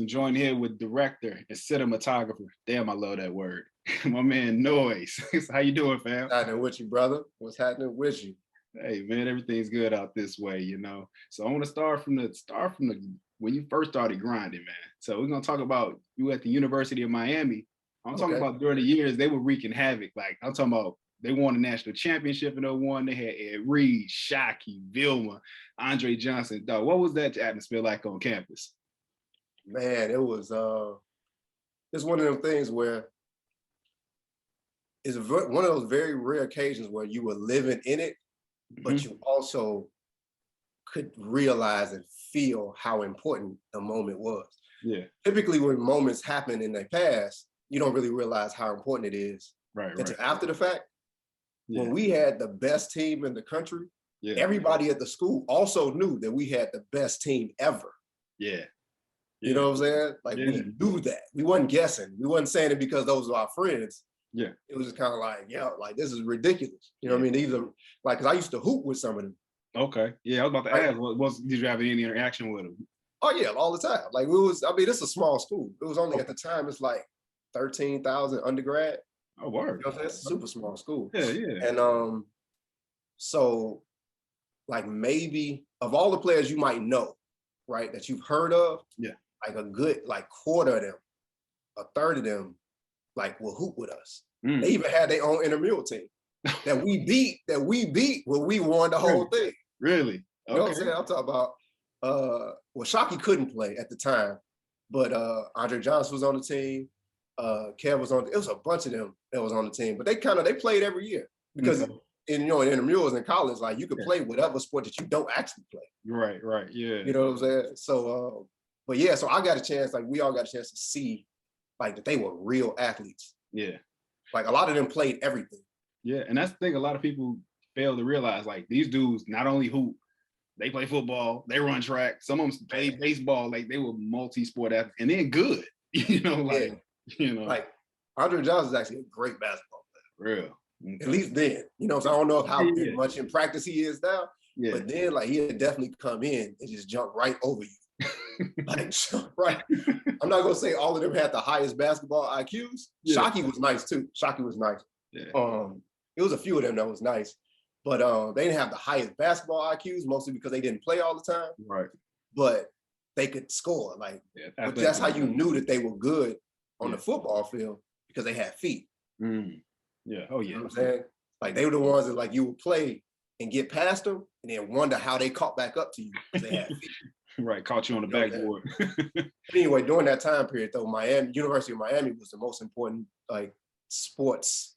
So I'm joined here with director and cinematographer. Damn, I love that word. My man Noyz. How you doing, fam? What's happening with you, brother? What's happening with you? Hey man, everything's good out this way, So I want to start from the when you first started grinding, man. So we're gonna talk about you at the University of Miami. I'm talking Okay. about during the years they were wreaking havoc. Like I'm talking about they won the national championship in '01. They had Ed Reed, Shockey, Vilma, Andre Johnson. Dog, what was that atmosphere like on campus? Man, it's one of them things where one of those very rare occasions where you were living in it, but you also could realize and feel how important the moment was. Yeah. Typically when moments happen in the past, you don't really realize how important it is. Right. Until after the fact. Yeah. When we had the best team in the country, everybody at the school also knew that we had the best team ever. Yeah. You know what I'm saying? Like we knew that. We wasn't guessing. We wasn't saying it because those are our friends. Yeah. It was just kind of like, like this is ridiculous. You know what I mean? These are like, cause I used to hoop with some of them. Okay. Yeah, I was about to ask, did you have any interaction with them? Oh yeah, all the time. Like it's a small school. It was only at the time, it's like 13,000 undergrad. Oh, word. You know what I'm saying? It's a super small school. Yeah. And so like maybe of all the players you might know, right, that you've heard of, like a good like quarter of them, a third of them, like will hoop with us. They even had their own intramural team that we beat when we won the whole thing. Really? Okay. You know what I'm saying? I'm talking about well, Shockey couldn't play at the time, but Andre Johnson was on the team. Kev was on. It was a bunch of them that was on the team, but they played every year because in intramurals in college, like you could play whatever sport that you don't actually play. Right. Yeah. You know what I'm saying? So, but yeah, so I got a chance. Like we all got a chance to see, like that they were real athletes. Yeah. Like a lot of them played everything. Yeah, and that's the thing. A lot of people fail to realize. Like these dudes not only hoop, they play football, they run track. Some of them play baseball. Like they were multi-sport athletes, and they're good. Like Andre Johnson is actually a great basketball player. Real. Okay. At least then, so I don't know how much in practice he is now, but then like he'd definitely come in and just jump right over you. Like right. I'm not gonna say all of them had the highest basketball IQs. Shockey was nice too. Shockey was nice. It was a few of them that was nice, but they didn't have the highest basketball IQs, mostly because they didn't play all the time. Right. But they could score. Like but that's how you knew that they were good on the football field, because they had feet. Yeah. Oh yeah. You know what I'm saying? Like they were the ones that like you would play and get past them and then wonder how they caught back up to you because they had feet. Right, caught you on the backboard. Anyway, during that time period though, University of Miami was the most important like sports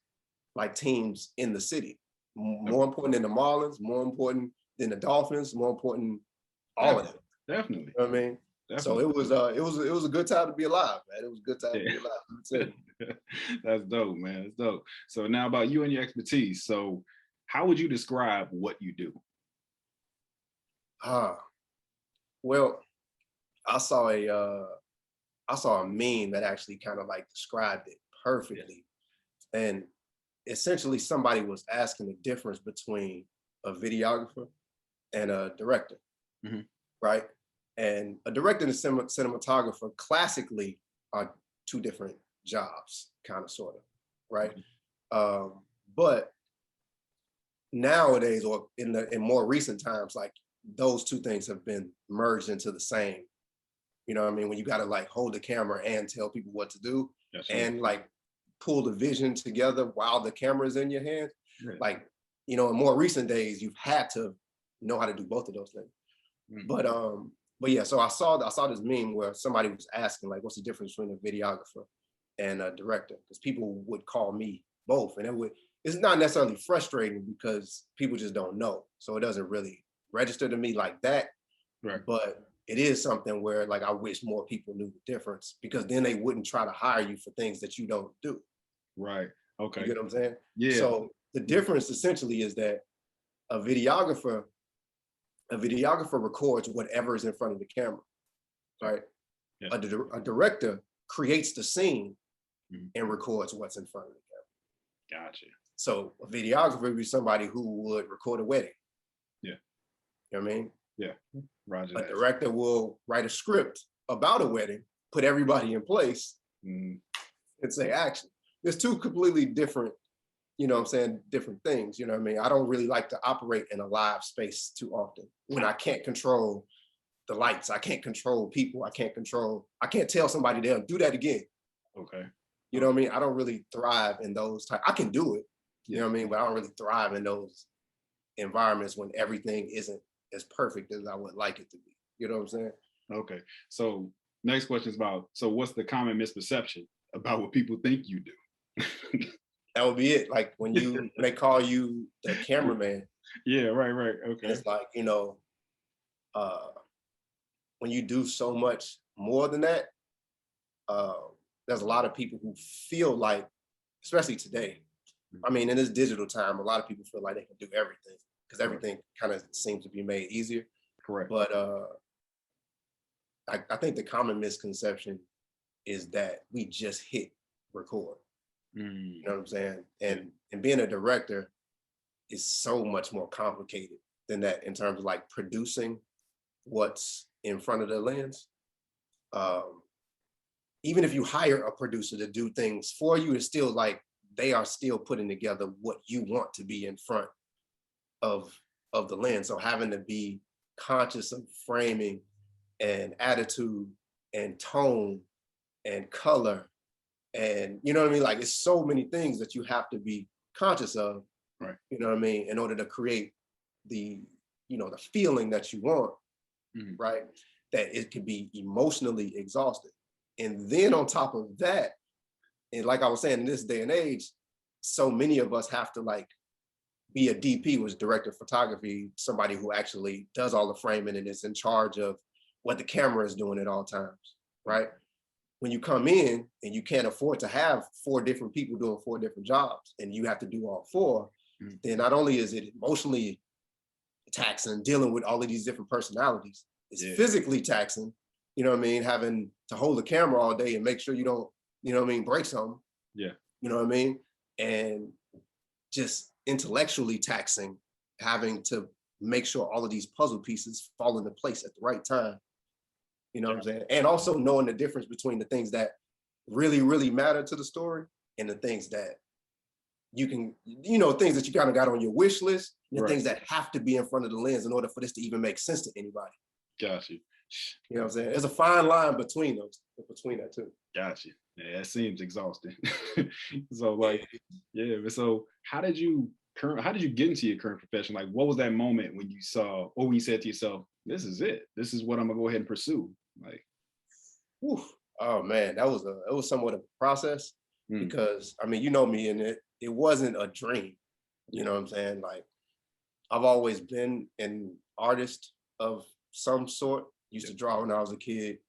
like teams in the city. More important than the Marlins, more important than the Dolphins, more important all of them. Definitely. You know what I mean? Definitely. So it was a good time to be alive, man. It was a good time to be alive. That's dope, man. That's dope. So now about you and your expertise. So how would you describe what you do? Well, I saw a meme that actually kind of like described it perfectly. And essentially somebody was asking the difference between a videographer and a director, right? And a director and a cinematographer classically are two different jobs, kind of, sort of, right? But nowadays, or in more recent times, like those two things have been merged into the same. You know what I mean? When you got to like hold the camera and tell people what to do, and like pull the vision together while the camera is in your hand. Like, in more recent days, you've had to know how to do both of those things. But yeah, so I saw this meme where somebody was asking like, what's the difference between a videographer and a director? Because people would call me both, and it's not necessarily frustrating because people just don't know. So it doesn't really register to me like that. Right. But it is something where like I wish more people knew the difference, because then they wouldn't try to hire you for things that you don't do. Right. Okay. You get what I'm saying? Yeah. So the difference essentially is that a videographer records whatever is in front of the camera, right? Yeah. A director creates the scene and records what's in front of the camera. Gotcha. So a videographer would be somebody who would record a wedding. Yeah. You know what I mean? Yeah. Roger. A director will write a script about a wedding, put everybody in place and say action. There's two completely different, you know what I'm saying, different things, you know what I mean? I don't really like to operate in a live space too often when I can't control the lights, I can't control people, I can't tell somebody they'll do that again. Okay. You know what I mean? I don't really thrive in those I can do it, you know what I mean? But I don't really thrive in those environments when everything isn't as perfect as I would like it to be. You know what I'm saying? Okay. So next question is about, so what's the common misperception about what people think you do? That would be it. Like when they call you the cameraman. Yeah, right. Okay. It's like, you know, when you do so much more than that, there's a lot of people who feel like, especially today, I mean, in this digital time, a lot of people feel like they can do everything because everything kind of seems to be made easier. Correct. But I think the common misconception is that we just hit record. You know what I'm saying? And being a director is so much more complicated than that in terms of like producing what's in front of the lens. Even if you hire a producer to do things for you, it's still like they are still putting together what you want to be in front of the lens. So having to be conscious of framing and attitude and tone and color and, you know what I mean? Like it's so many things that you have to be conscious of, right? You know what I mean? In order to create the, you know, the feeling that you want, right? That it can be emotionally exhausting. And then on top of that, and like I was saying, in this day and age, so many of us have to like be a DP, was director of photography, somebody who actually does all the framing and is in charge of what the camera is doing at all times, right? When you come in and you can't afford to have 4 different people doing 4 different jobs and you have to do all 4, then not only is it emotionally taxing, dealing with all of these different personalities, it's physically taxing, you know what I mean? Having to hold the camera all day and make sure you don't, you know what I mean, break something. Yeah. You know what I mean? And just intellectually taxing, having to make sure all of these puzzle pieces fall into place at the right time. You know what I'm saying? And also knowing the difference between the things that really, really matter to the story and the things that you can, you know, things that you kind of got on your wish list, and the things that have to be in front of the lens in order for this to even make sense to anybody. Got you. You know what I'm saying? There's a fine line between that too. Got you. Yeah, it seems exhausting. So like, so how did you get into your current profession? Like, what was that moment when you saw, or when you said to yourself, this is it, this is what I'm gonna go ahead and pursue? Like, oh man, it was somewhat of a process because I mean, you know me, and it wasn't a dream. You know what I'm saying? Like, I've always been an artist of some sort. Used to draw when I was a kid,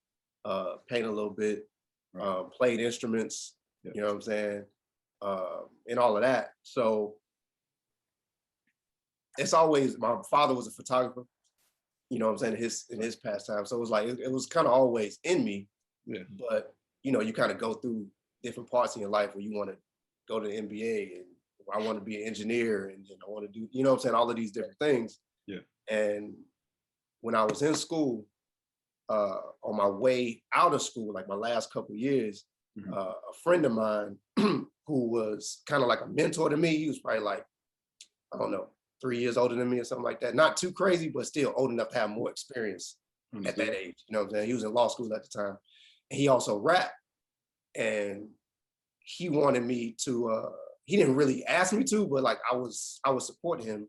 paint a little bit, played instruments, you know what I'm saying? And all of that. So it's always, my father was a photographer, you know what I'm saying, in his pastime. So it was like, it was kind of always in me, but you know, you kind of go through different parts in your life where you want to go to the NBA and I want to be an engineer and I want to do, you know what I'm saying, all of these different things. Yeah. And when I was in school, on my way out of school, like my last couple of years, a friend of mine who was kind of like a mentor to me, he was probably like, I don't know, 3 years older than me or something like that. Not too crazy, but still old enough to have more experience at that age. You know what I'm saying? He was in law school at the time. And he also rapped. And he wanted me to, he didn't really ask me to, but like I was supporting him.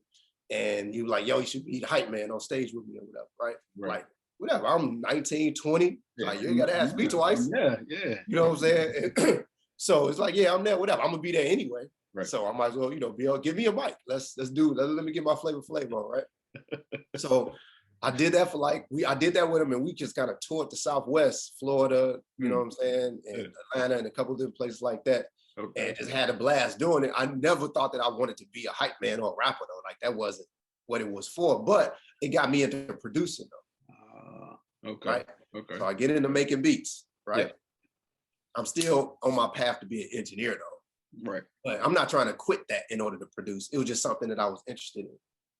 And he was like, yo, you should be the hype man on stage with me or whatever, right? Like, whatever, I'm 19, 20. Like, you ain't gotta ask me twice. Yeah. You know what I'm saying? So it's like, yeah, I'm there, whatever. I'm gonna be there anyway. Right. So I might as well, you know, give me a mic. Let me get my flavor on, right? So I did that for like, I did that with him and we just kind of toured the Southwest, Florida, you know what I'm saying? And Atlanta and a couple of different places like that. Okay. And just had a blast doing it. I never thought that I wanted to be a hype man or a rapper though. Like that wasn't what it was for, but it got me into producing though. Okay. Right? Okay. So I get into making beats, right? Yeah. I'm still on my path to be an engineer though. Right. But I'm not trying to quit that in order to produce. It was just something that I was interested in.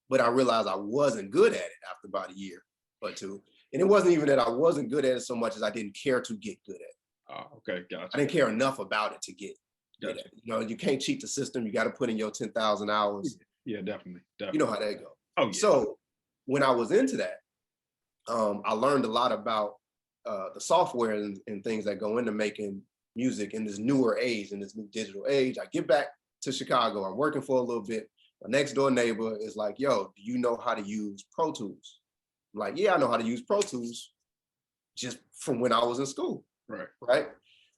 But I realized I wasn't good at it after about a year or two. And it wasn't even that I wasn't good at it so much as I didn't care to get good at it. Oh, okay, gotcha. I didn't care enough about it to get Gotcha. it. You know, you can't cheat the system. You got to put in your 10,000 hours. Yeah, definitely. You know how that go. Oh, yeah. So when I was into that, I learned a lot about the software and things that go into making music in this newer age, in this new digital age. I get back to Chicago. I'm working for a little bit. My next door neighbor is like, yo, do you know how to use Pro Tools? I'm like, yeah, I know how to use Pro Tools just from when I was in school. Right.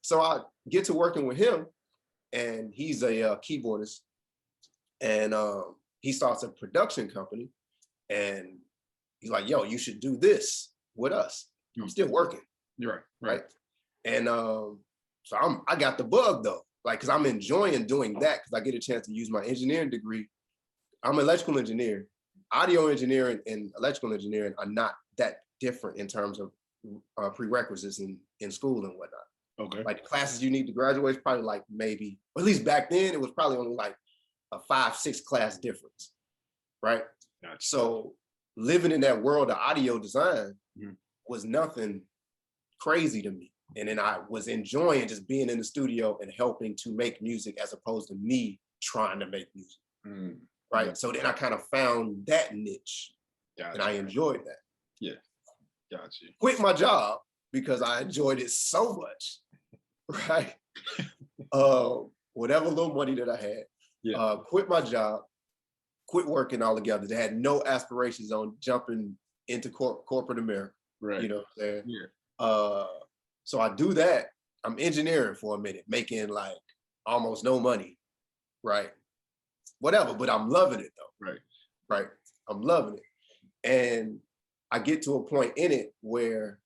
So I get to working with him, and he's a keyboardist, and he starts a production company, and he's like, yo, you should do this with us. I'm still working. You're right. And so I got the bug though, like, cause I'm enjoying doing that because I get a chance to use my engineering degree. I'm an electrical engineer. Audio engineering and electrical engineering are not that different in terms of prerequisites in school and whatnot. Okay. Like the classes you need to graduate is probably like maybe, or at least back then, it was probably only like a 5-6 class difference, right? Gotcha. So living in that world of audio design was nothing crazy to me. And then I was enjoying just being in the studio and helping to make music as opposed to me trying to make music, right? So then I kind of found that niche, and I enjoyed that. Yeah, gotcha. Quit my job because I enjoyed it so much, right? Whatever little money that I had, quit my job, quit working altogether. They had no aspirations on jumping into corporate America, right? You know what I'm saying? Yeah. So I do that. I'm engineering for a minute, making like almost no money, right? Whatever, but I'm loving it though. Right. I'm loving it. And I get to a point in it where,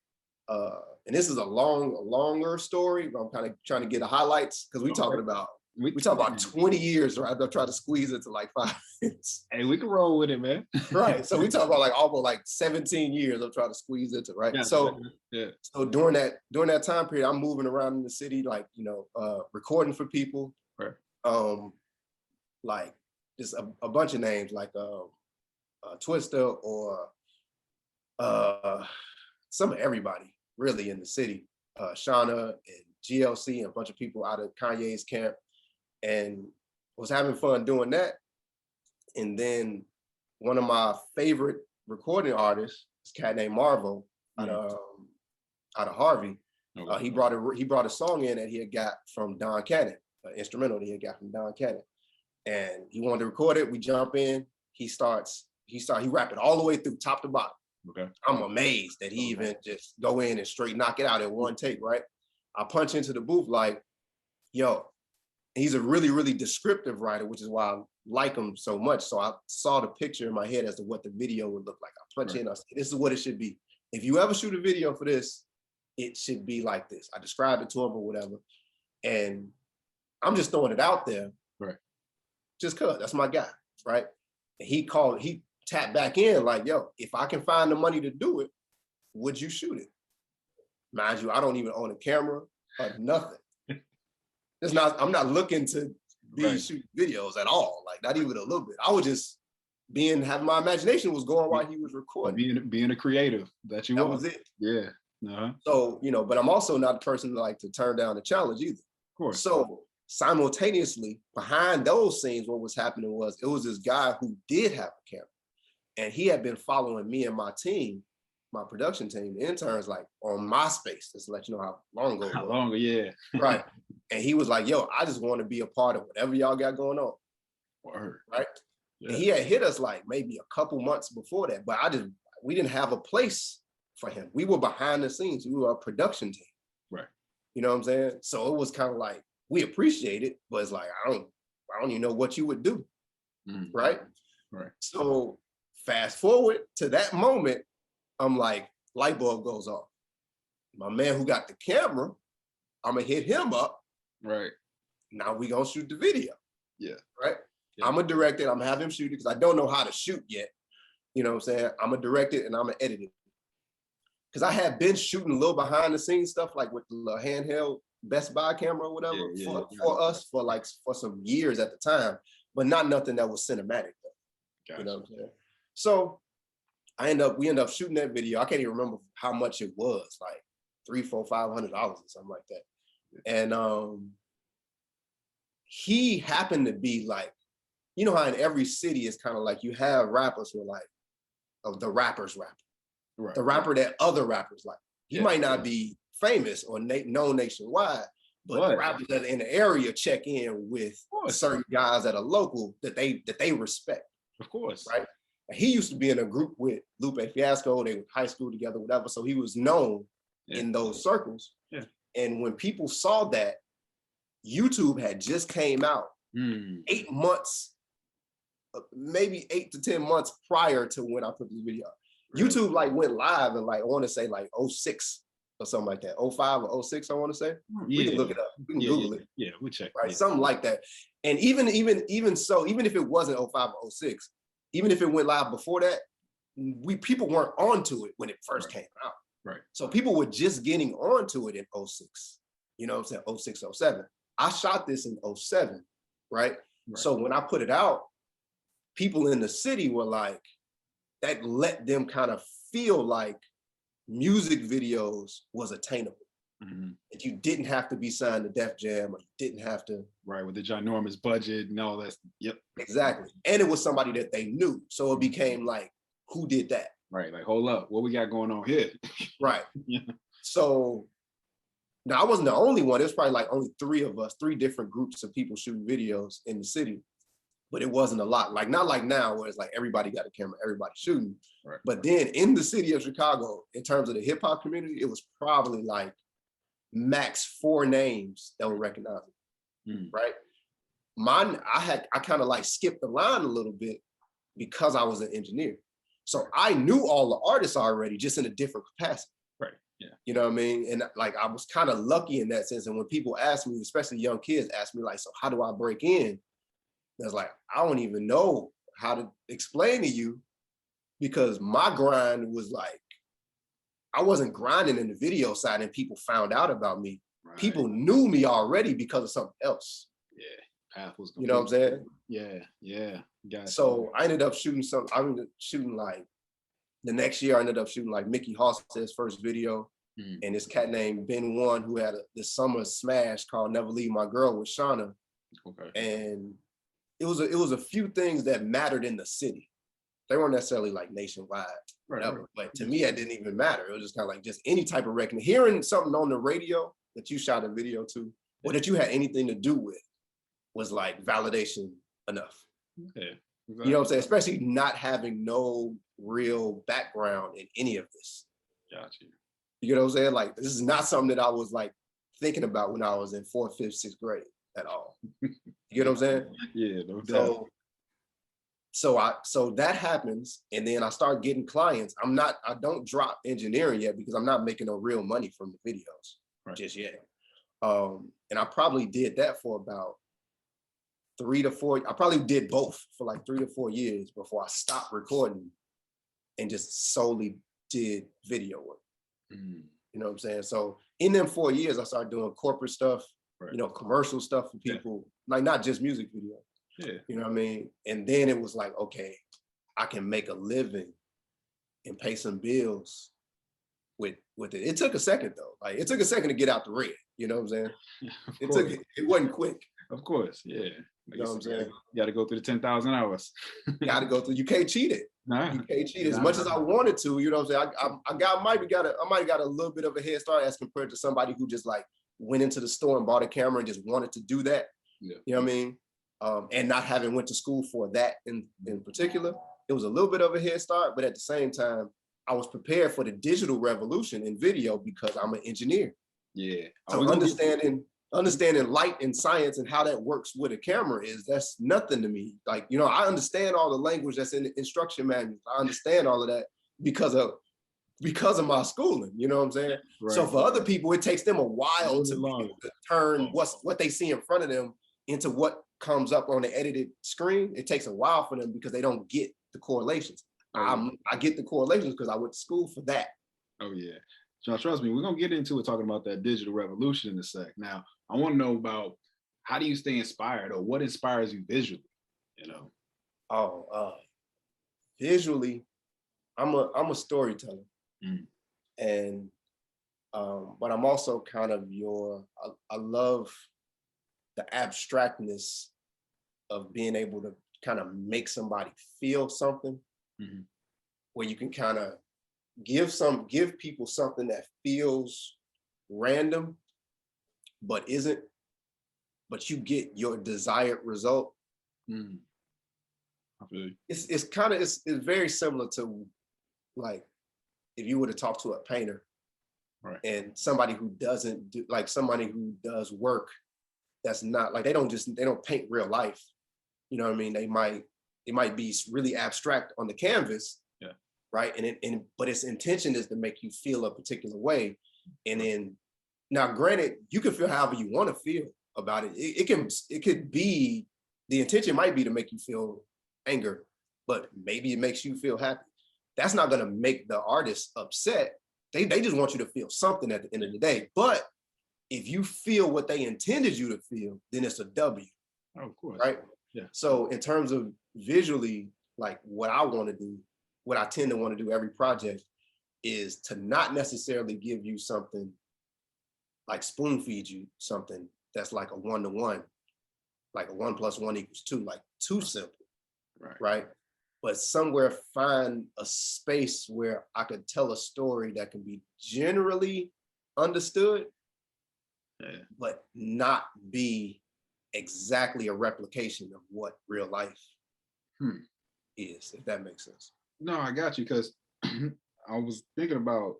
and this is a longer story, but I'm kind of trying to get the highlights because we talking about 20 years, right? I'm trying to squeeze it to like 5 minutes. Hey, we can roll with it, man. Right. So we talk about like almost like 17 years I'm trying to squeeze into, right? Yeah, so during that time period, I'm moving around in the city, like, recording for people. Right. Like just a bunch of names like Twister or some of everybody really in the city. Shauna and GLC and a bunch of people out of Kanye's camp, and was having fun doing that. And then one of my favorite recording artists, this cat named Marvo out of Harvey, he brought a song in that he had got from Don Cannon, an instrumental that he had got from Don Cannon, and he wanted to record it. We jump in. He rapped it all the way through, top to bottom. Okay. I'm amazed that he even just go in and straight knock it out in one take, right? I punch into the booth like, yo, he's a really, really descriptive writer, which is why I like him so much. So I saw the picture in my head as to what the video would look like. I punch in, I said, this is what it should be. If you ever shoot a video for this, it should be like this. I described it to him or whatever. And I'm just throwing it out there. Right. Just cause that's my guy, right? And he tapped back in like, yo, if I can find the money to do it, would you shoot it? Mind you, I don't even own a camera or nothing. I'm not looking to be shooting videos at all, like not even a little bit. I was just having my imagination was going while he was recording. Being a creative that was it. Yeah. So, but I'm also not a person like to turn down the challenge either. Of course. So simultaneously behind those scenes, what was happening was it was this guy who did have a camera, and he had been following me and my team, my production team, the interns, like on MySpace, just to let you know how long ago it was. How long, yeah. Right. And he was like, yo, I just want to be a part of whatever y'all got going on. Word. Right. Yeah. And he had hit us like maybe a couple months before that, but we didn't have a place for him. We were behind the scenes. We were a production team. Right. You know what I'm saying? So it was kind of like, we appreciate it, but it's like, I don't even know what you would do. Right. Right. So fast forward to that moment, I'm like, light bulb goes off. My man who got the camera, I'm gonna hit him up. Right. Now we gonna shoot the video. Yeah. Right. Yeah. I'm gonna direct it. I'm gonna have him shoot it because I don't know how to shoot yet. You know what I'm saying? I'm gonna direct it and I'm gonna edit it. Because I had been shooting a little behind the scenes stuff like with the handheld Best Buy camera or whatever for us for some years at the time, but not nothing that was cinematic though. Gotcha. You know what I'm saying? So we end up shooting that video. I can't even remember how much it was. Like $300, $400, $500 or something like that. And he happened to be like, you know how in every city it's kind of like you have rappers who are like, oh, the rapper's rapper. Right. The rapper that other rappers like. He might not be famous or known nationwide, but the rappers that are in the area check in with certain guys that are local that they respect. Of course. Right. And he used to be in a group with Lupe Fiasco. They were high school together, whatever. So he was known in those circles. Yeah. And when people saw that, YouTube had just came out 8 months, maybe 8 to 10 months prior to when I put this video up. YouTube like went live in like, I want to say like 06 or something like that. 05 or 06, I want to say. We can look it up. We can Google it. Yeah, we'll check. Right, something like that. And even so, even if it wasn't 05 or 06, even if it went live before that, people weren't onto it when it first came out. Right. So people were just getting onto it in 06. You know what I'm saying? 06, 07. I shot this in 07, right? So when I put it out, people in the city were like, that let them kind of feel like music videos was attainable. That you didn't have to be signed to Def Jam, or you didn't have to. Right, with the ginormous budget and all that. Yep. Exactly. And it was somebody that they knew. So it became like, who did that? Right, like, hold up, what we got going on here? Right. So now I wasn't the only one. There's probably like only 3 of us, 3 different groups of people shooting videos in the city. But it wasn't a lot. Like, not like now where it's like everybody got a camera, everybody shooting. Right. But then in the city of Chicago, in terms of the hip hop community, it was probably like max 4 names that were recognizable. Right. I kind of like skipped the line a little bit because I was an engineer. So I knew all the artists already, just in a different capacity. Right. Yeah. You know what I mean? And like, I was kind of lucky in that sense. And when people ask me, especially young kids ask me like, so how do I break in? I was like, I don't even know how to explain to you, because my grind was like, I wasn't grinding in the video side and people found out about me. Right. People knew me already because of something else. Yeah. Path was, you know what I'm saying? Yeah. Yeah. So I ended up shooting like the next year, I ended up shooting like Mickey Hostet's first video. And this cat named Ben One, who had this summer smash called Never Leave My Girl with Shauna. Okay. And it was a few things that mattered in the city. They weren't necessarily like nationwide, whatever. But to me, it didn't even matter. It was just kind of like just any type of reckoning. Hearing something on the radio that you shot a video to, or that you had anything to do with, was like validation enough. Okay. Exactly. You know what I'm saying? Especially not having no real background in any of this. Gotcha. You know what I'm saying? Like, this is not something that I was like thinking about when I was in 4th, 5th, 6th grade at all. You know what I'm saying? Yeah, no doubt. So that happens, and then I start getting clients. I don't drop engineering yet because I'm not making no real money from the videos just yet. And I probably did that for about 3 to 4. I probably did both for like 3 to 4 years before I stopped recording and just solely did video work. You know what I'm saying? So in them 4 years, I started doing corporate stuff, you know, commercial stuff for people, like not just music video. Yeah. You know what I mean? And then it was like, okay, I can make a living and pay some bills with it. It took a second though. Like, it took a second to get out the red. You know what I'm saying? It wasn't quick. Of course, yeah. You know what I'm saying? You got to go through the 10,000 hours. You got to go through. You can't cheat it. Nah. You can't cheat as much as I wanted to. You know what I'm saying? I might have got a little bit of a head start as compared to somebody who just like went into the store and bought a camera and just wanted to do that. Yeah. You know what I mean? And not having went to school for that in particular, it was a little bit of a head start. But at the same time, I was prepared for the digital revolution in video because I'm an engineer. Yeah. So understanding light and science and how that works with a camera that's nothing to me. Like, you know, I understand all the language that's in the instruction manuals. I understand all of that because of my schooling, you know what I'm saying? Right. So for other people, it takes them a while to turn what they see in front of them into what comes up on the edited screen. It takes a while for them because they don't get the correlations. I get the correlations because I went to school for that. Oh yeah. John, trust me, we're going to get into it talking about that digital revolution in a sec. Now, I want to know about how do you stay inspired, or what inspires you visually, you know? Visually, I'm a storyteller. And But I'm also kind of I love the abstractness of being able to kind of make somebody feel something, Mhm. where you can kind of give people something that feels random but isn't, but you get your desired result. Mm. I feel you. It's kind of it's very similar to, like, if you were to talk to a painter Right. and somebody who doesn't do, like, somebody who does work that's not like, they don't paint real life. You know what I mean? It might be really abstract on the canvas, Yeah. right? But its intention is to make you feel a particular way. And Right. then, now granted, you can feel however you want to feel about it. It could be, the intention might be to make you feel anger, but maybe it makes you feel happy. That's not gonna make the artist upset. They just want you to feel something at the end of the day. But if you feel what they intended you to feel, then it's a W, Oh, of course. right? Yeah. So in terms of visually, like, what I want to do, what I tend to want to do every project is to not necessarily give you something, like spoon feed you something that's like a 1-to-1, like a 1+1 = 2, like too simple, Right. right? But somewhere find a space where I could tell a story that can be generally understood, Yeah. but not be exactly a replication of what real life Hmm. is, if that makes sense. No, I got you because I was thinking about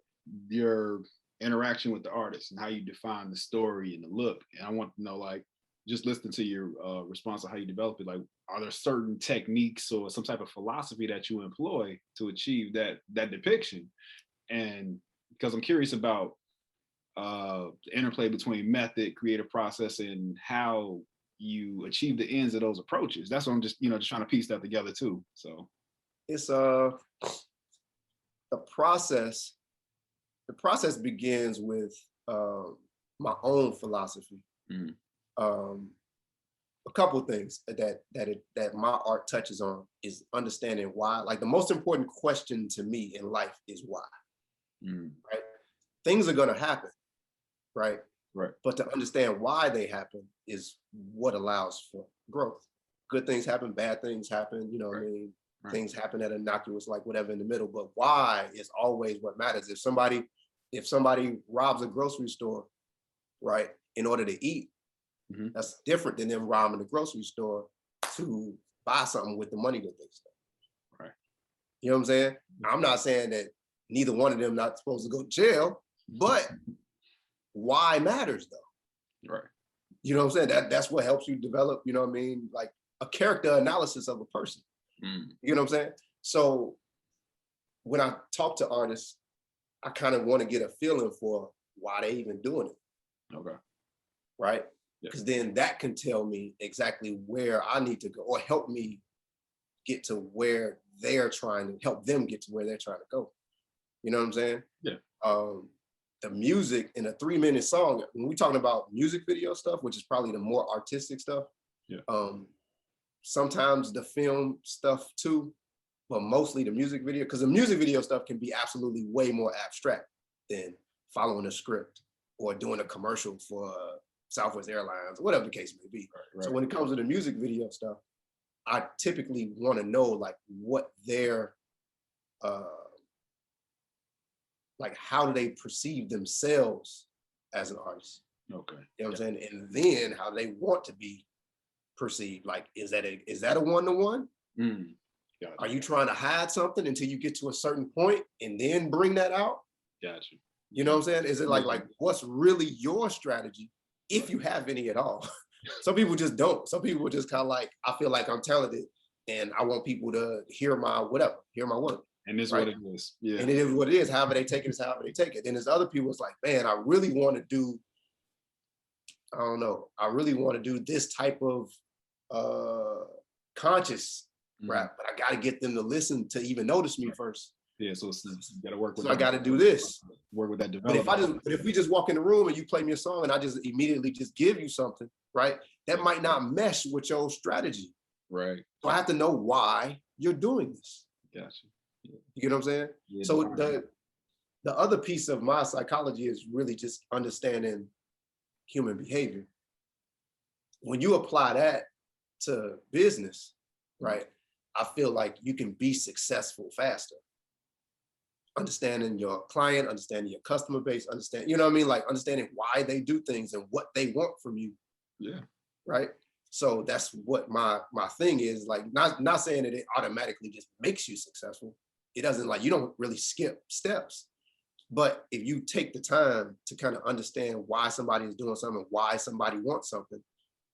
your interaction with the artist and how you define the story and the look. And I want to know, like, just listening to your response to how you develop it, like, are there certain techniques or some type of philosophy that you employ to achieve that depiction? And because I'm curious about the interplay between method, creative process, and how you achieve the ends of those approaches. That's what I'm just trying to piece that together too. So It's the process. The process begins with my own philosophy. mm, Um, a couple of things that my art touches on is understanding why. Like, the most important question to me in life is why. mm, Right? Things are gonna happen, right? right, But to understand why they happen is what allows for growth. Good things happen, bad things happen, you know what I right, mean? right. Things happen that are innocuous, like whatever in the middle, but why is always what matters. If somebody robs a grocery store, right, in order to eat, Mhm. that's different than them robbing the grocery store to buy something with the money that they stole. Right. You know what I'm saying? I'm not saying that neither one of them not supposed to go to jail, but why matters though. Right. You know what I'm saying? That's what helps you develop, you know what I mean? Like a character analysis of a person. Mm, You know what I'm saying? So when I talk to artists, I kind of want to get a feeling for why they even doing it, okay. right? Yeah. Because then that can tell me exactly where I need to go, or help me get to where they're trying to help them get to where they're trying to go. You know what I'm saying? Yeah. Um, the music in a 3-minute song, when we talking about music video stuff, which is probably the more artistic stuff, Yeah. sometimes the film stuff too, but mostly the music video, because the music video stuff can be absolutely way more abstract than following a script or doing a commercial for Southwest Airlines, whatever the case may be. Right. So when it comes to the music video stuff, I typically want to know, like, what their uh, like, how do they perceive themselves as an artist? Okay. You know what I'm saying? And then how they want to be perceived. Like, is that a 1-to-1? Mm, Are gotcha. you trying to hide something until you get to a certain point and then bring that out? Gotcha. You know what I'm saying? Is it Yeah. like what's really your strategy, if you have any at all? Some people just don't. Some people just kind of like, I feel like I'm talented and I want people to hear my whatever, hear my work, And this is what right? it is. Yeah. And it is what it is. However they take it is however they take it. Then there's other people, it's like, man, I really want to do, I don't know, I really want to do this type of uh conscious Mm, rap, but I got to get them to listen to even notice me right. first. Yeah. So you got to work with So I that. got to do this. Work with that But development. if we just walk in the room and you play me a song and I just immediately just give you something, right? That Yeah. might not mesh with your strategy. Right. So I have to know why you're doing this. Gotcha. Yeah. You get what I'm saying? Yeah. So Define. the other piece of my psychology is really just understanding human behavior. When you apply that to business, right, I feel like you can be successful faster. Understanding your client, understanding your customer base, understand, you know what I mean? Like understanding why they do things and what they want from you. Yeah. Right. So that's what my thing is. Like not saying that it automatically just makes you successful. It doesn't, like, you don't really skip steps. But if you take the time to kind of understand why somebody is doing something, why somebody wants something,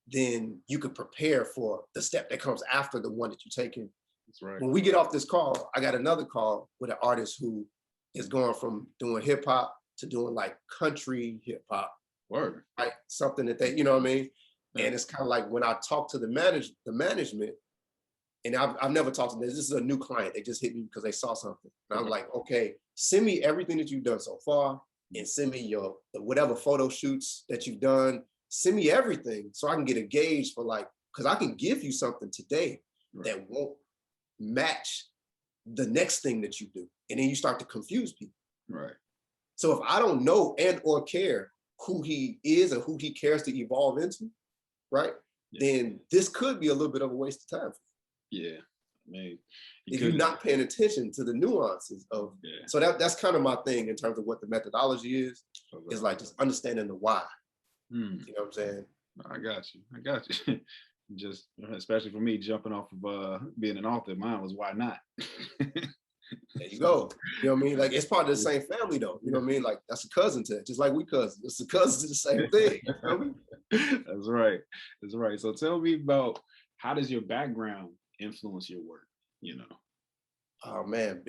then you could prepare for the step that comes after the one that you're taking. That's right. When we get off this call, I got another call with an artist who is going from doing hip hop to doing like country hip hop. Word. Like something that they, you know what I mean? Yeah. And it's kind of like when I talk to the management, and I've never talked to them. This is a new client. They just hit me because they saw something. And I'm like, okay, send me everything that you've done so far, and send me your whatever photo shoots that you've done. Send me everything so I can get a gauge for, like, because I can give you something today that won't match the next thing that you do. And then you start to confuse people. Right. So if I don't know and or care who he is and who he cares to evolve into, right, then this could be a little bit of a waste of time. Yeah. I mean, if you're not paying attention to the nuances of, so that's kind of my thing in terms of what the methodology is like just understanding the why. You know what I'm saying? I got you. Just, especially for me, jumping off of being an author, mine was why not? There you go. You know what I mean? Like, it's part of the same family though. You know what I mean? Like, that's a cousin to it, just like we cousins. It's a cousin to the same thing. You know what I mean? That's right. That's right. So tell me about, how does your background influence your work? You know? Oh man,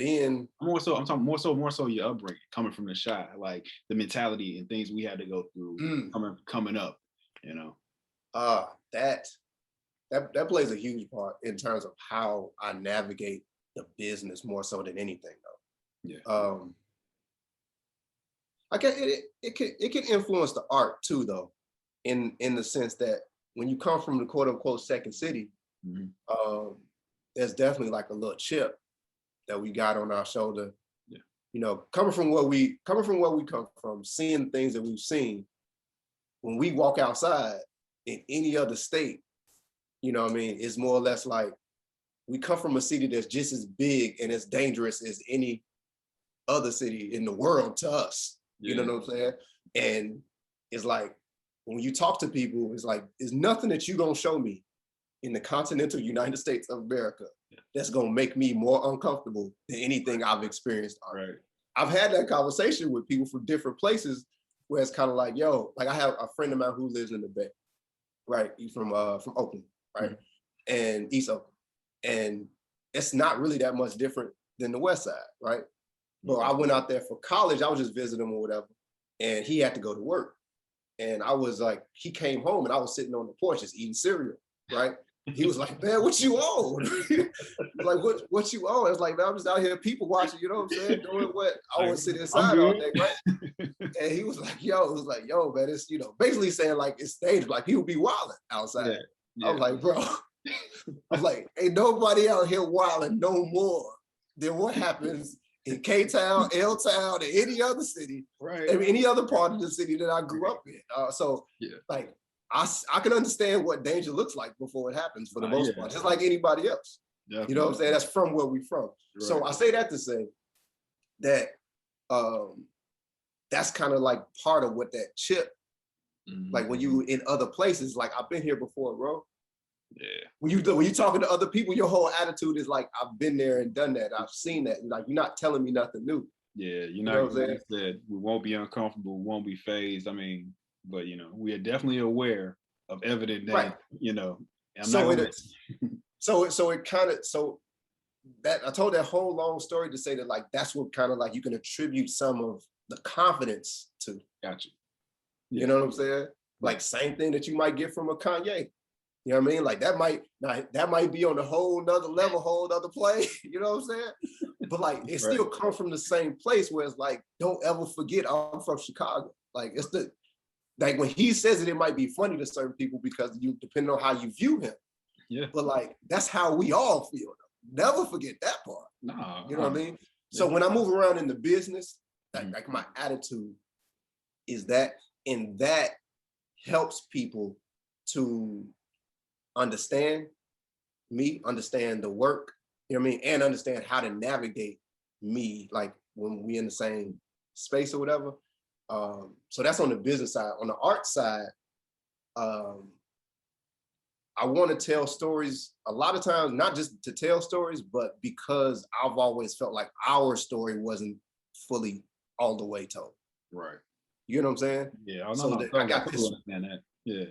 I'm talking more so your upbringing, coming from the shop, like the mentality and things we had to go through coming up, you know. That plays a huge part in terms of how I navigate the business more so than anything though. Yeah. It can influence the art too though, in the sense that when you come from the quote unquote second city, there's definitely like a little chip that we got on our shoulder. Yeah. You know, coming from where we come from, seeing things that we've seen, when we walk outside in any other state, you know what I mean, it's more or less like we come from a city that's just as big and as dangerous as any other city in the world to us. You know what I'm saying? And it's like, when you talk to people, it's like, there's nothing that you gonna show me in the continental United States of America that's gonna make me more uncomfortable than anything I've experienced. Right. I've had that conversation with people from different places where it's kind of like, yo, like I have a friend of mine who lives in the Bay, right? He's from Oakland, right? And East Oakland. And it's not really that much different than the West Side, right? But I went out there for college. I was just visiting him or whatever. And he had to go to work. And I was like, he came home and I was sitting on the porch just eating cereal, right? He was like, man, what you own? Like, what you own? It's like, man, I'm just out here people watching, you know what I'm saying? Doing what I want to sit inside all day, right? And he was like, yo, man, it's, you know, basically saying like it's staged, like people be wilding outside. I was like, bro, I was like, ain't nobody out here wilding no more than what happens in K-Town, L-Town, and any other city, right? I mean, any other part of the city that I grew up in. Like, I can understand what danger looks like before it happens for the most part, just like anybody else. You know what I'm saying? That's from where we from. Right. So I say that to say that that's kind of like part of what that chip, like when you in other places, like I've been here before, bro. Yeah. When you talking to other people, your whole attitude is like, I've been there and done that. I've seen that. Like, you're not telling me nothing new. Yeah, you're not, like you said, we won't be uncomfortable, we won't be phased. I mean, but you know, we are definitely aware of evident that, you know, so that I told that whole long story to say that, like, that's what kind of like you can attribute some of the confidence to. Gotcha. You know what I'm saying? Like, same thing that you might get from a Kanye. You know what I mean? Like, that might be on a whole nother level, whole nother play. You know what I'm saying? But like, it still comes from the same place where it's like, don't ever forget I'm from Chicago. Like, it's like when he says it might be funny to certain people because you depending on how you view him. Yeah. But like, that's how we all feel. Never forget that part. No. You know what I mean? So when I move around in the business, Like my attitude is that, and that helps people to understand me, understand the work, you know what I mean, and understand how to navigate me, like when we in the same space or whatever. So that's on the business side. On the art side, I want to tell stories a lot of times, not just to tell stories, but because I've always felt like our story wasn't fully all the way told. Right. You know what I'm saying? Yeah. Oh, no, So no, that I got this. Understand that. Yeah.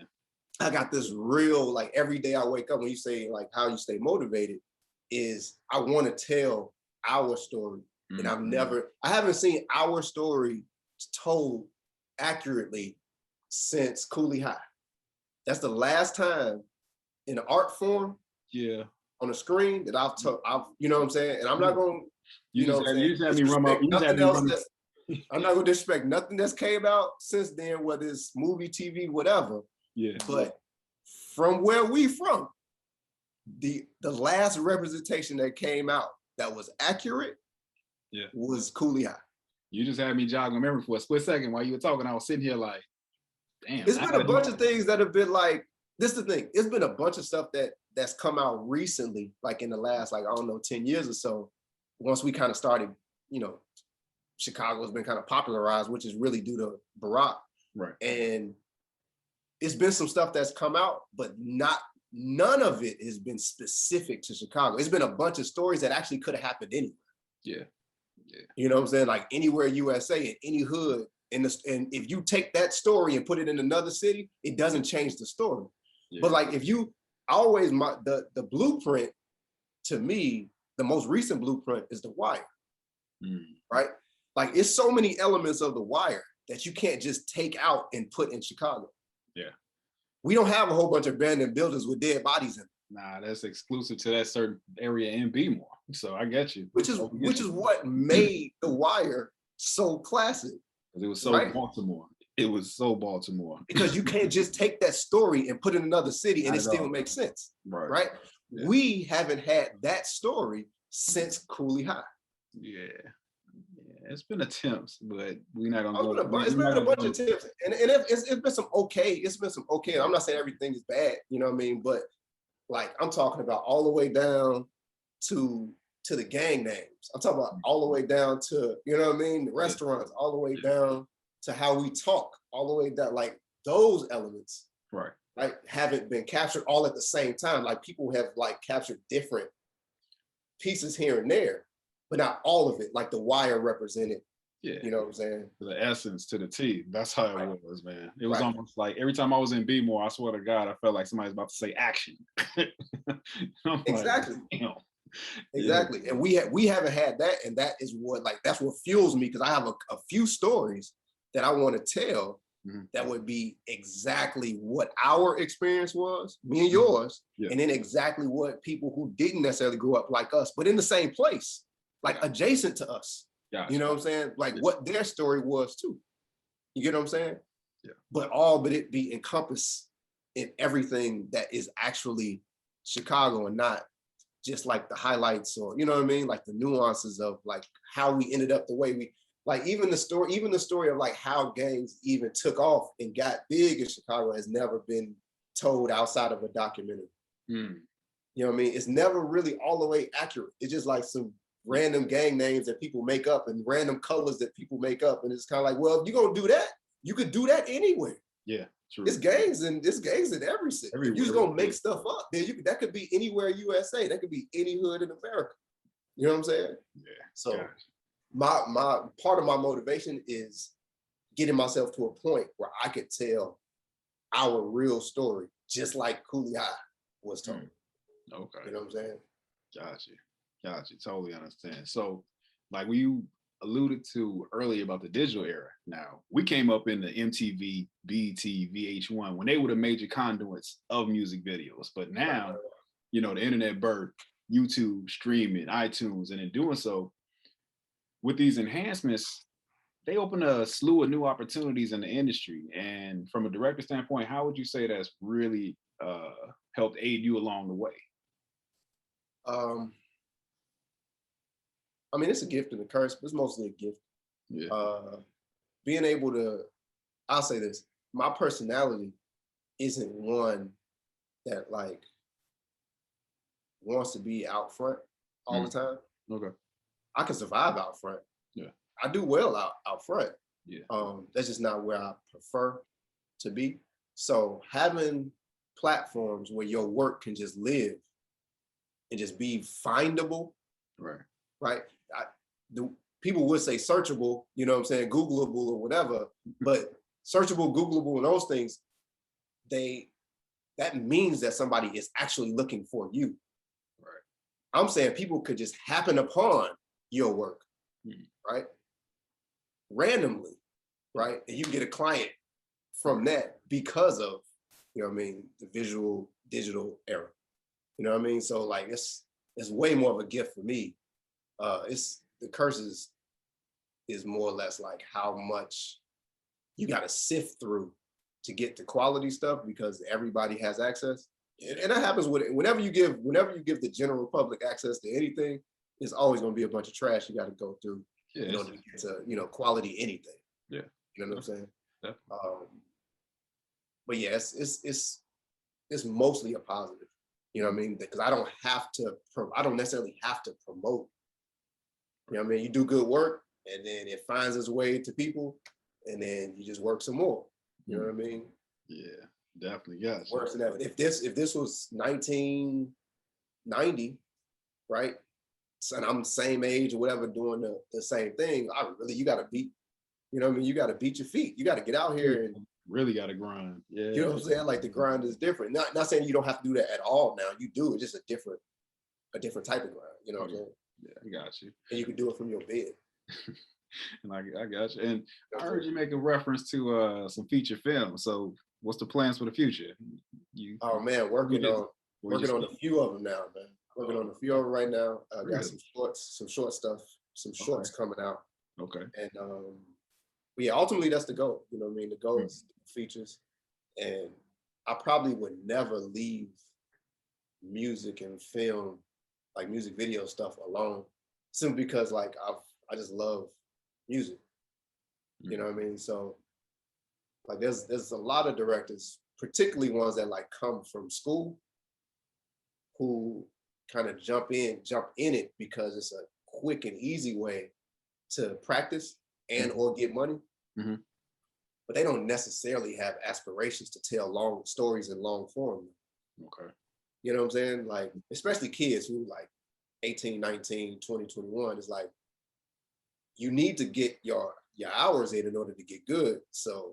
I got this real, like every day I wake up, when you say like how you stay motivated, is I want to tell our story. And I haven't seen our story told accurately since Cooley High. That's the last time in the art form, on the screen that I've, you know what I'm saying? And I'm not going to, you know what I'm saying? You just had me run up. Nothing else I'm not going to disrespect nothing that's came out since then, whether it's movie, TV, whatever. Yeah. But from where we from, the last representation that came out that was accurate was Cooley High. You just had me jog my memory for a split second while you were talking. I was sitting here like, damn. It's been a bunch of things that have been like, this is the thing. It's been a bunch of stuff that's come out recently, like in the last, like, I don't know, 10 years or so. Once we kind of started, you know, Chicago has been kind of popularized, which is really due to Barack. Right. And it's been some stuff that's come out, but none of it has been specific to Chicago. It's been a bunch of stories that actually could have happened anywhere. Yeah. You know what I'm saying? Like anywhere USA, in any hood, and if you take that story and put it in another city, it doesn't change the story. Yeah. But like the blueprint, to me, the most recent blueprint is The Wire. Right? Like it's so many elements of The Wire that you can't just take out and put in Chicago. Yeah. We don't have a whole bunch of abandoned buildings with dead bodies in them. Nah, that's exclusive to that certain area in Bmore. So I get you. Which is what made The Wire so classic. Because it was so Baltimore. It was so Baltimore. Because you can't just take that story and put it in another city and it still makes sense. Right? Yeah. We haven't had that story since Cooley High. Yeah. It's been attempts, but we're not gonna go. It's been a bunch of attempts, and it's been some okay. It's been some okay. I'm not saying everything is bad, you know what I mean? But like I'm talking about all the way down to the gang names. I'm talking about all the way down to, you know what I mean, the restaurants, all the way down to how we talk, all the way down, like those elements, right? Like haven't been captured all at the same time. Like people have like captured different pieces here and there, but not all of it, like The Wire represented. Yeah. You know what I'm saying? The essence to the T. That's how it was, man. It was almost like every time I was in Bmore, I swear to God, I felt like somebody's about to say action. Exactly. Like, exactly. Yeah. And we haven't had that. And that is what, like, that's what fuels me, because I have a few stories that I want to tell that would be exactly what our experience was, me and yours, and then exactly what people who didn't necessarily grow up like us, but in the same place, like adjacent to us. Gotcha. You know what I'm saying? Like what their story was too. You get what I'm saying? Yeah. But it be encompassed in everything that is actually Chicago, and not just like the highlights, or, you know what I mean? Like the nuances of like how we ended up the way we, like even the story of like how gangs even took off and got big in Chicago has never been told outside of a documentary. You know what I mean? It's never really all the way accurate. It's just like some random gang names that people make up and random colors that people make up. And it's kind of like, well, if you're going to do that, you could do that anywhere. Yeah, true. It's gangs in every city. If you're just going to make stuff up, then that could be anywhere USA. That could be any hood in America. You know what I'm saying? Yeah. So my part of my motivation is getting myself to a point where I could tell our real story, just like Cooley High was told. Okay. You know what I'm saying? Gotcha. Totally understand. So, like when you alluded to earlier about the digital era, now we came up in the MTV, BT, VH1 when they were the major conduits of music videos. But now, you know, the internet birthed YouTube, streaming, iTunes, and in doing so, with these enhancements, they open a slew of new opportunities in the industry. And from a director standpoint, how would you say that's really helped aid you along the way? I mean, it's a gift and a curse, but it's mostly a gift. Yeah. Being able to, I'll say this, my personality isn't one that like wants to be out front all the time. Okay. I can survive out front. Yeah. I do well out front. Yeah. That's just not where I prefer to be. So having platforms where your work can just live and just be findable, Right. right? The people would say searchable, you know what I'm saying, Googleable or whatever, but searchable, Googleable, and those things, that means that somebody is actually looking for you. Right. I'm saying people could just happen upon your work, right? Randomly, right? And you get a client from that because of, you know what I mean, the visual digital era. You know what I mean? So like it's way more of a gift for me. It's the curses is more or less like how much you got to sift through to get to quality stuff because everybody has access. And that happens with it. Whenever you give the general public access to anything, there's always going to be a bunch of trash you got to go through in order to get to, you know, quality anything. Yeah. You know what I'm saying? Yeah. But yeah, it's mostly a positive. You know what I mean? Because I don't necessarily have to promote. You know what I mean? You do good work and then it finds its way to people and then you just work some more. You know what I mean? Yeah, definitely. Yes. Worse than ever. If this was 1990, right? And I'm the same age or whatever doing the same thing, you gotta beat, you know what I mean? You gotta beat your feet. You gotta get out here and really gotta grind. Yeah. You know what I'm saying? Like the grind is different. Not saying you don't have to do that at all now. You do, it's just a different type of grind. You know what I'm saying? Yeah, I got you. And you can do it from your bed. And I got you. And I heard you make a reference to some feature films. So what's the plans for the future? Oh man, working on a few of them now, man. Working on a few of them right now. I got some short stuff, some shorts coming out. Okay. And but yeah, ultimately that's the goal. You know what I mean? The goal is features. And I probably would never leave music and film, like music video stuff alone, simply because like I just love music. You know what I mean? So like there's a lot of directors, particularly ones that like come from school, who kind of jump in it because it's a quick and easy way to practice and or get money. But they don't necessarily have aspirations to tell long stories in long form. Okay. You know what I'm saying? Like, especially kids who like 18, 19, 20, 21, it's like, you need to get your hours in order to get good. So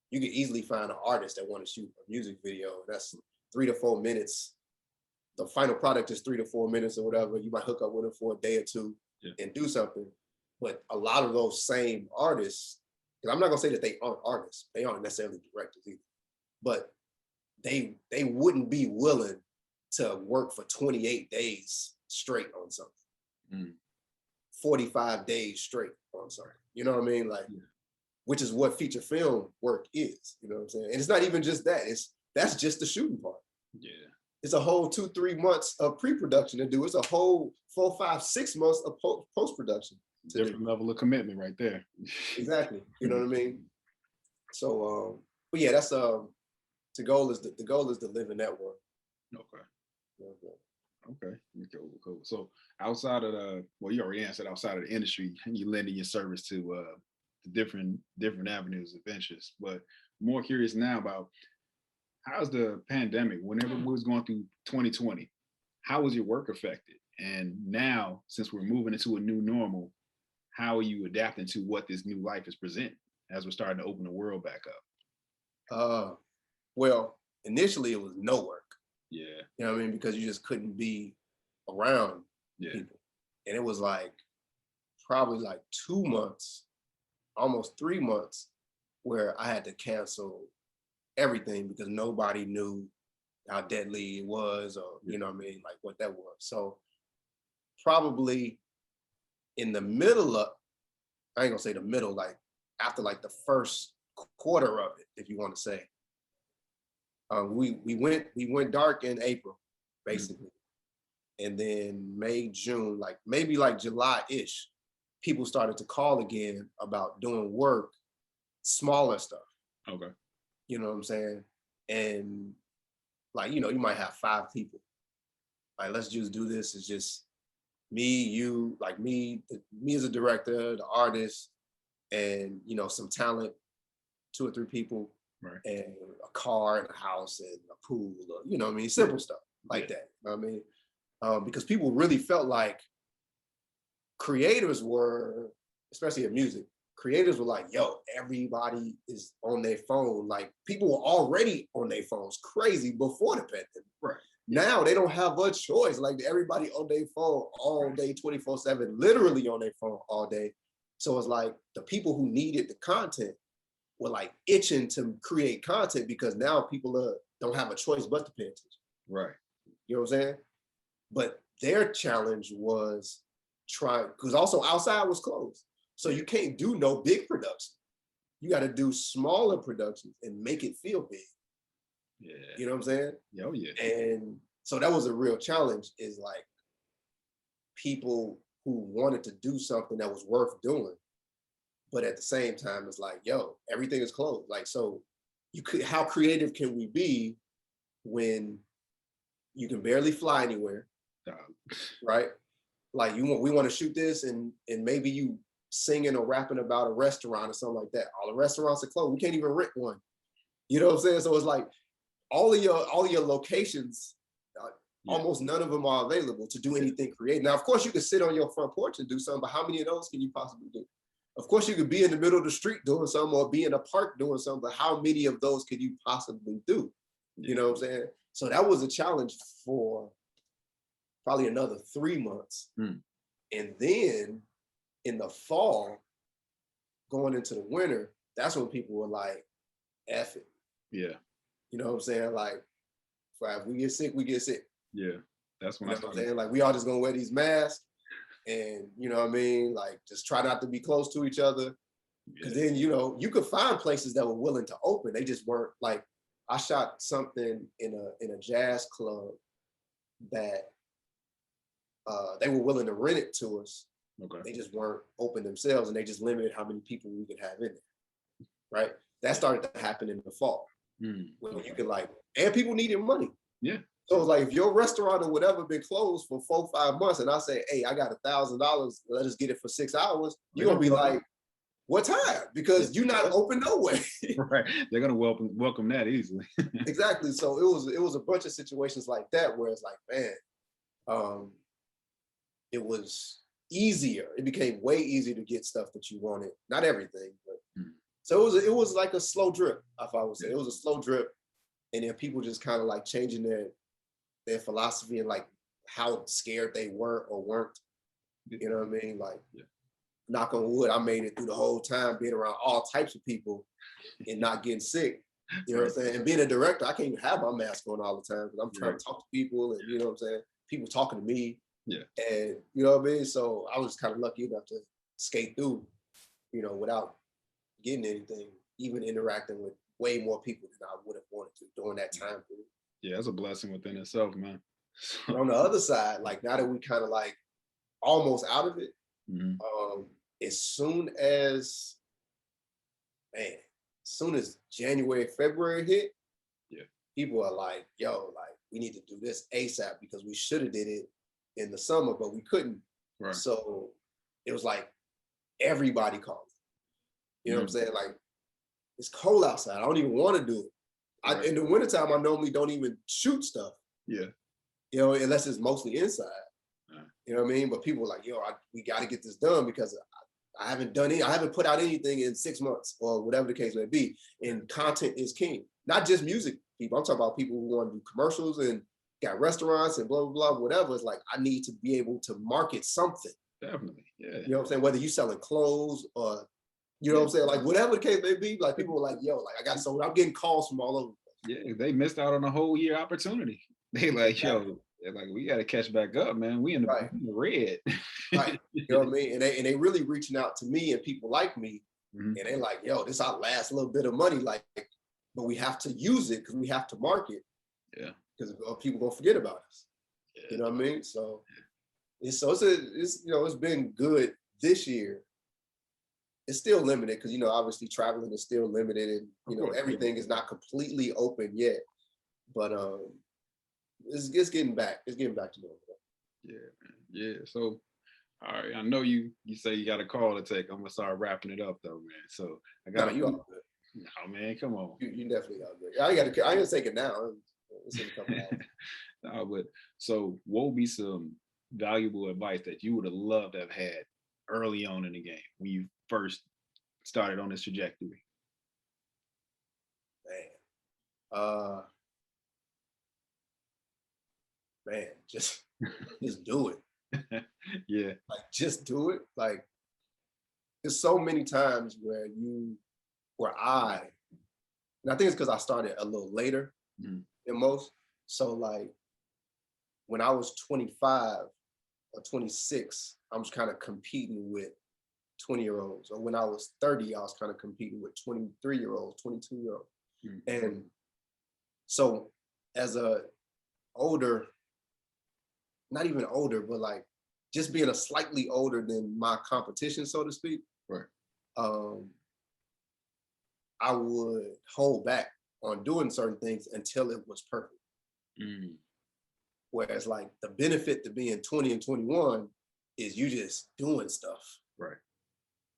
you can easily find an artist that want to shoot a music video. That's 3 to 4 minutes. The final product is 3 to 4 minutes or whatever. You might hook up with them for a day or two and do something. But a lot of those same artists, and I'm not gonna say that they aren't artists, they aren't necessarily directors either, but they wouldn't be willing to work for 28 days straight on something, 45 days straight on something. You know what I mean? Like, which is what feature film work is. You know what I'm saying? And it's not even just that. That's just the shooting part. Yeah. It's a whole 2-3 months of pre-production to do. It's a whole 4, 5, 6 months of post-production. Different level of commitment right there. Exactly. You know what I mean? So but yeah, that's the goal is to live in that world. Okay. Cool. So outside of you already answered, outside of the industry, you lending your service to different avenues of interest. But more curious now about how's the pandemic, whenever we was going through 2020, how was your work affected? And now, since we're moving into a new normal, how are you adapting to what this new life is presenting as we're starting to open the world back up? Well, initially it was no work. Yeah. You know what I mean? Because you just couldn't be around people. And it was like probably like 2 months, almost 3 months, where I had to cancel everything because nobody knew how deadly it was, or you know what I mean, like what that was. So probably in the middle of, I ain't gonna say the middle, like after like the first quarter of it, if you want to say, we went dark in April, basically, and then May, June, like maybe like July-ish, people started to call again about doing work, smaller stuff. Okay. You know what I'm saying? And like, you know, you might have 5 people. Like, let's just do this. It's just me, you, like me as a director, the artist, and you know, some talent, 2 or 3 people, Right. and a car and a house and a pool, or, you know what I mean? Simple stuff like that. You know what I mean? Because people really felt like creators were, especially in music, creators were like, yo, everybody is on their phone. Like people were already on their phones crazy before the pandemic. Right. Now they don't have a choice. Like everybody on their phone all day, 24/7, literally on their phone all day. So it's like the people who needed the content were like itching to create content because now people don't have a choice but to pay attention. Right. You know what I'm saying? But their challenge was trying, because also outside was closed. So you can't do no big production. You got to do smaller productions and make it feel big. Yeah. You know what I'm saying? Oh yeah. And so that was a real challenge, is like people who wanted to do something that was worth doing. But at the same time, it's like, yo, everything is closed. Like, so you could, how creative can we be when you can barely fly anywhere, right? Like we want to shoot this, and maybe you singing or rapping about a restaurant or something like that. All the restaurants are closed. We can't even rent one. You know what I'm saying? So it's like all of your locations, almost none of them are available to do anything creative. Now, of course, you can sit on your front porch and do something, but how many of those can you possibly do? Of course, you could be in the middle of the street doing something, or be in a park doing something, but how many of those could you possibly do? You know what I'm saying? So that was a challenge for probably another 3 months. And then in the fall, going into the winter, that's when people were like, F it. Yeah. You know what I'm saying? Like, if we get sick, we get sick. Yeah. That's when you know what I'm saying? Like, we all just gonna wear these masks, and you know what I mean? Like, just try not to be close to each other. Because then, you know, you could find places that were willing to open. They just weren't. Like, I shot something in a jazz club that they were willing to rent it to us. Okay. They just weren't open themselves, and they just limited how many people we could have in there. Right? That started to happen in the fall. When you could like, and people needed money. Yeah. So it's like, if your restaurant or whatever been closed for 4-5 months, and I say, hey, I got $1,000, let us get it for 6 hours, you're gonna be like, what time? Because you're not open no way. Right. They're gonna welcome that easily. Exactly. So it was a bunch of situations like that where it's like, man, it was easier. It became way easier to get stuff that you wanted. Not everything, but so it was like a slow drip, if I would say. It was a slow drip. And then people just kind of like changing their philosophy and like how scared they were or weren't. You know what I mean? Like, knock on wood, I made it through the whole time being around all types of people and not getting sick. You know what I'm saying? And being a director, I can't even have my mask on all the time because I'm trying to talk to people, and you know what I'm saying? People talking to me. Yeah. And you know what I mean? So I was kind of lucky enough to skate through, you know, without getting anything, even interacting with way more people than I would have wanted to during that time period. Yeah, that's a blessing within itself, man. And on the other side, like now that we kind of like almost out of it, as soon as January, February hit, people are like, yo, like we need to do this ASAP because we should have did it in the summer, but we couldn't. Right. So it was like everybody called. You know what I'm saying? Like, it's cold outside. I don't even want to do it. In the wintertime, I normally don't even shoot stuff. Yeah. You know, unless it's mostly inside. You know what I mean? But people were like, yo, we got to get this done because I haven't put out anything in 6 months or whatever the case may be. And content is king. Not just music people. I'm talking about people who want to do commercials and got restaurants and blah, blah, blah, whatever. It's like, I need to be able to market something. Definitely. Yeah. You know what I'm saying? Whether you selling clothes or, you know what I'm saying? Like, whatever the case may be, like, people were like, yo, like, I'm getting calls from all over. Yeah, they missed out on a whole year opportunity. They like, yo, they're like, we got to catch back up, man. We in the red. Right. You know what I mean? And they really reaching out to me and people like me. And they're like, yo, this our last little bit of money. Like, but we have to use it because we have to market. Yeah. Because people gonna forget about us. Yeah. You know what I mean? So it's you know, it's been good this year, it's still limited because, you know, obviously traveling is still limited and, you know, everything is not completely open yet. But it's getting back. It's getting back to normal. Yeah, man. Yeah. So, all right. I know you say you got a call to take. I'm gonna start wrapping it up though, man. So I got You all good. No, man, come on. You definitely all good. I ain't gonna take it now. It's in a couple hours. No, but so what would be some valuable advice that you would have loved to have had early on in the game when you first started on this trajectory? Man, just do it. Yeah. Like, just do it. Like, there's so many times where I, and I think it's because I started a little later than most. So like, when I was 25 or 26, I was kind of competing with 20-year-olds. Or when I was 30, I was kind of competing with 23-year-olds, 22-year-olds. And so as a older, not even older, but like just being a slightly older than my competition, so to speak, right. I would hold back on doing certain things until it was perfect. Whereas like the benefit to being 20 and 21 is you just doing stuff. Right.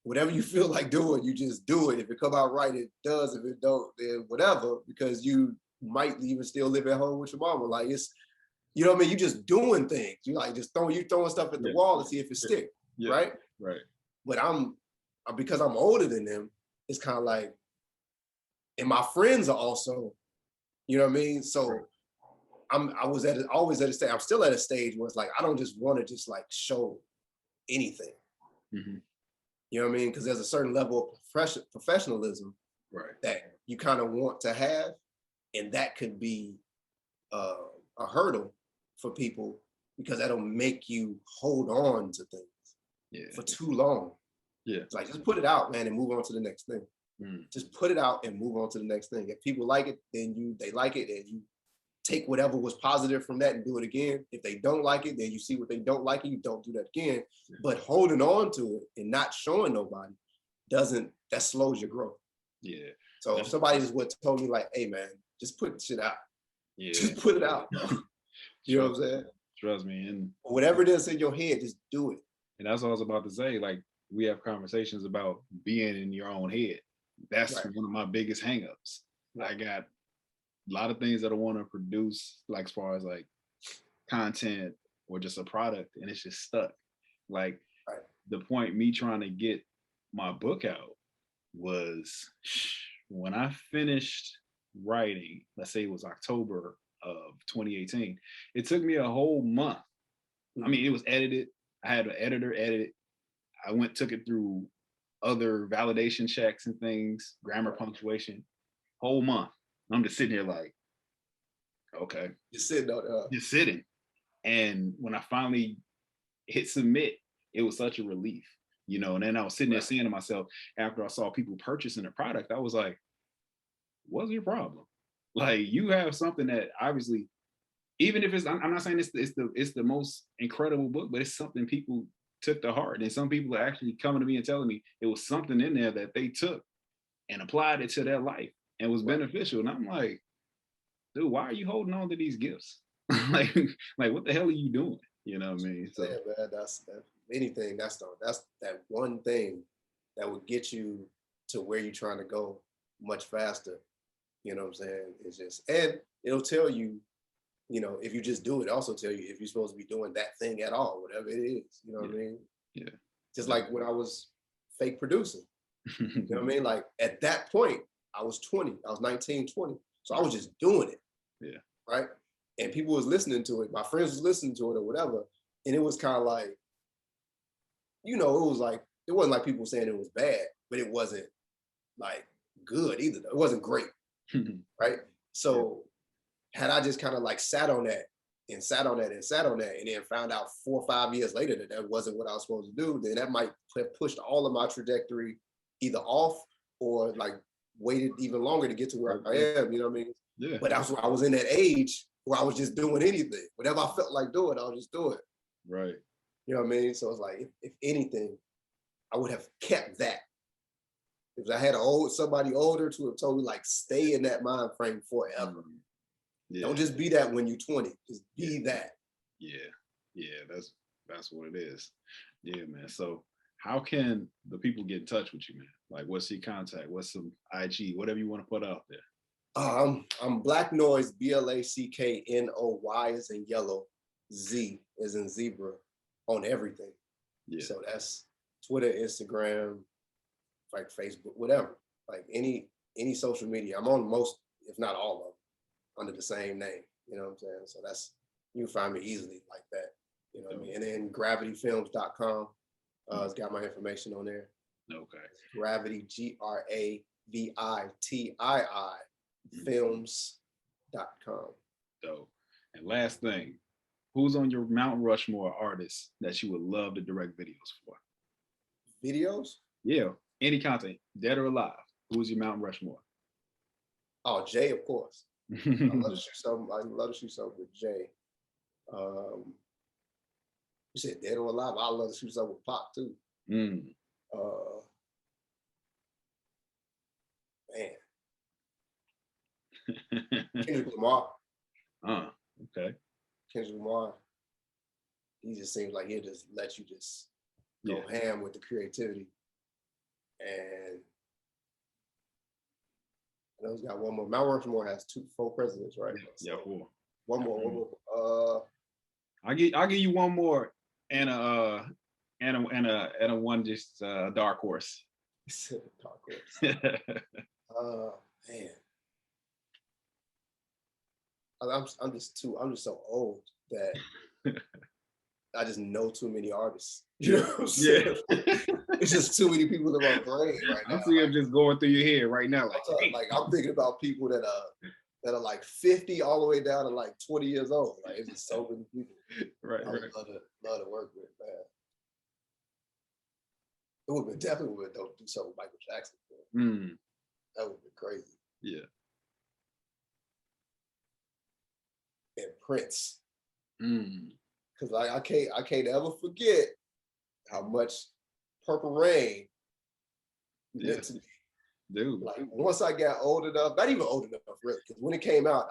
Whatever you feel like doing, you just do it. If it come out right, it does. If it don't, then whatever, because you might even still live at home with your mama. Like, it's, you know what I mean? You just doing things. You like just throwing stuff at the wall to see if it stick. Right? Right. But because I'm older than them, it's kind of like, and my friends are also, you know what I mean? So always at a stage, I'm still at a stage where it's like, I don't just want to just like show anything. You know what I mean? Because there's a certain level of professionalism that you kind of want to have. And that could be a hurdle for people because that'll make you hold on to things for too long. It's like, just put it out, man, and move on to the next thing. Just put it out and move on to the next thing. If people like it, then they like it, and you take whatever was positive from that and do it again. If they don't like it, then you see what they don't like and you don't do that again. But holding on to it and not showing nobody that slows your growth. So if somebody just told me like, hey man, just put shit out. Just put it out. You know what I'm saying? Trust me. And whatever it is in your head, just do it. And that's what I was about to say. Like, we have conversations about being in your own head. That's one of my biggest hangups. I got a lot of things that I want to produce, like as far as like content or just a product, and it's just stuck. Like the point me trying to get my book out was when I finished writing, let's say it was October of 2018, it took me a whole month. I mean, it was edited. I had an editor edit it. I took it through other validation checks and things, grammar, punctuation, whole month. I'm just sitting here like, okay. Just sitting. And when I finally hit submit, it was such a relief, you know, and then I was sitting there saying to myself, after I saw people purchasing the product, I was like, what's your problem? Like, you have something that obviously, even if I'm not saying it's the most incredible book, but it's something people took to heart. And some people are actually coming to me and telling me it was something in there that they took and applied it to their life and was beneficial. And I'm like, dude, why are you holding on to these gifts? like what the hell are you doing? You know what I mean? So man, that's anything. That's that one thing that would get you to where you're trying to go much faster. You know what I'm saying? It's just, and it'll tell you, you know, if you just do it, also tell you if you're supposed to be doing that thing at all, whatever it is. You know what I mean? Yeah. Just like when I was fake producing. You know what I mean? Like at that point, I was 20. I was 19, 20. So I was just doing it. Yeah. Right? And people was listening to it. My friends was listening to it or whatever. And it was kind of like, you know, it wasn't like people saying it was bad, but it wasn't like good either. It wasn't great. Right? So had I just kind of like sat on that and sat on that and sat on that and then found out 4 or 5 years later that wasn't what I was supposed to do, then that might have pushed all of my trajectory either off or like waited even longer to get to where I am, you know what I mean? Yeah. But that's where I was in that age where I was just doing anything. Whatever I felt like doing, I was just doing. Right. You know what I mean? So it's like, if anything, I would have kept that. If I had somebody older to have told me like, stay in that mind frame forever. Yeah. Don't just be that when you're 20. Just be that. Yeah, that's what it is. Yeah, man. So how can the people get in touch with you, man? Like, what's your contact? What's some IG? Whatever you want to put out there. I'm Black Noyz, BLACKNOY is in yellow, Z is in zebra on everything. Yeah. So that's Twitter, Instagram, like Facebook, whatever. Like any social media. I'm on most, if not all of them, under the same name. You know what I'm saying? So that's, you can find me easily like that. You know what I mean? And then gravityfilms.com. It's got my information on there. Okay. Gravity, GRAVITII films.com. Dope. And last thing, who's on your Mount Rushmore artists that you would love to direct videos for? Videos? Yeah, any content, dead or alive. Who's your Mount Rushmore? Oh, Jay, of course. I love to shoot something. I love to shoot something with Jay. You said dead or alive. I love to shoot something with Pop too. Man. Kendrick Lamar. Okay. Kendrick Lamar. He just seems like he'll just let you just go ham with the creativity. And I know he's got one more. Mount Rushmore has 4 presidents, right? Yeah, 4. One more. I'll give you one more and a one just dark horse. Dark horse. Man. I'm just so old that I just know too many artists. You know what I'm saying? It's just too many people in my brain right now. I'm seeing them just going through your head right now. Like I'm thinking about people that are like 50 all the way down to like 20 years old. Like it's just so many people. Right. I would love to work with, man. It would be definitely dope to do something with Michael Jackson. That would be crazy. Yeah. And Prince. Because like I can't ever forget how much Purple Rain meant to me. Dude. Like once I got old enough, not even old enough really, because when it came out,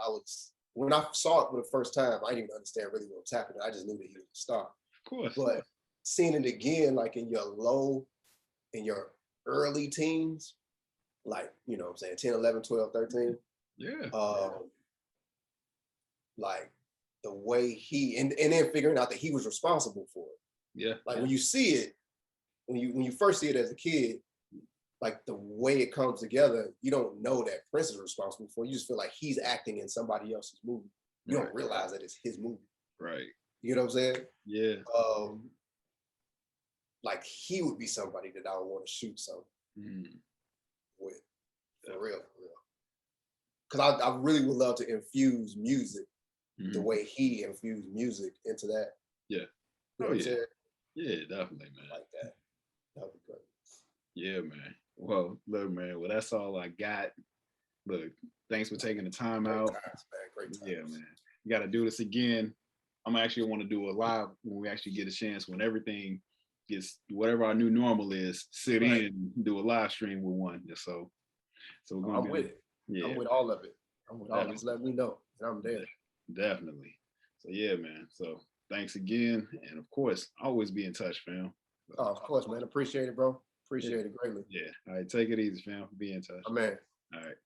when I saw it for the first time, I didn't even understand really what was happening. I just knew that he was a star. Of course. But seeing it again, like in your early teens, like, you know what I'm saying, 10, 11, 12, 13. Yeah. Like the way and then figuring out that he was responsible for it. Yeah. Like when you see it, when you first see it as a kid, like the way it comes together, you don't know that Prince is responsible for it. You just feel like he's acting in somebody else's movie. You don't realize that it's his movie. Right. You know what I'm saying? Yeah. Like he would be somebody that I would want to shoot something with. For real. Because I really would love to infuse music the way he infused music into that. Yeah. You know Yeah, definitely, man. Like that. That would be great. Yeah, man. Well, look, man. Well, that's all I got. Look, thanks for taking the time out. Great times. Yeah, man. You got to do this again. I'm actually want to do a live when we actually get a chance, when everything gets, whatever our new normal is, sit in and do a live stream with one. So we're I'm with it. Yeah. I'm with all of it. I'm with all of it. Just let me know, and I'm there. Definitely. So yeah, man. So thanks again, and of course, always be in touch, fam. Oh, of course, man. Appreciate it, bro. Appreciate it greatly. Yeah. All right. Take it easy, fam. Be in touch. Man. All right.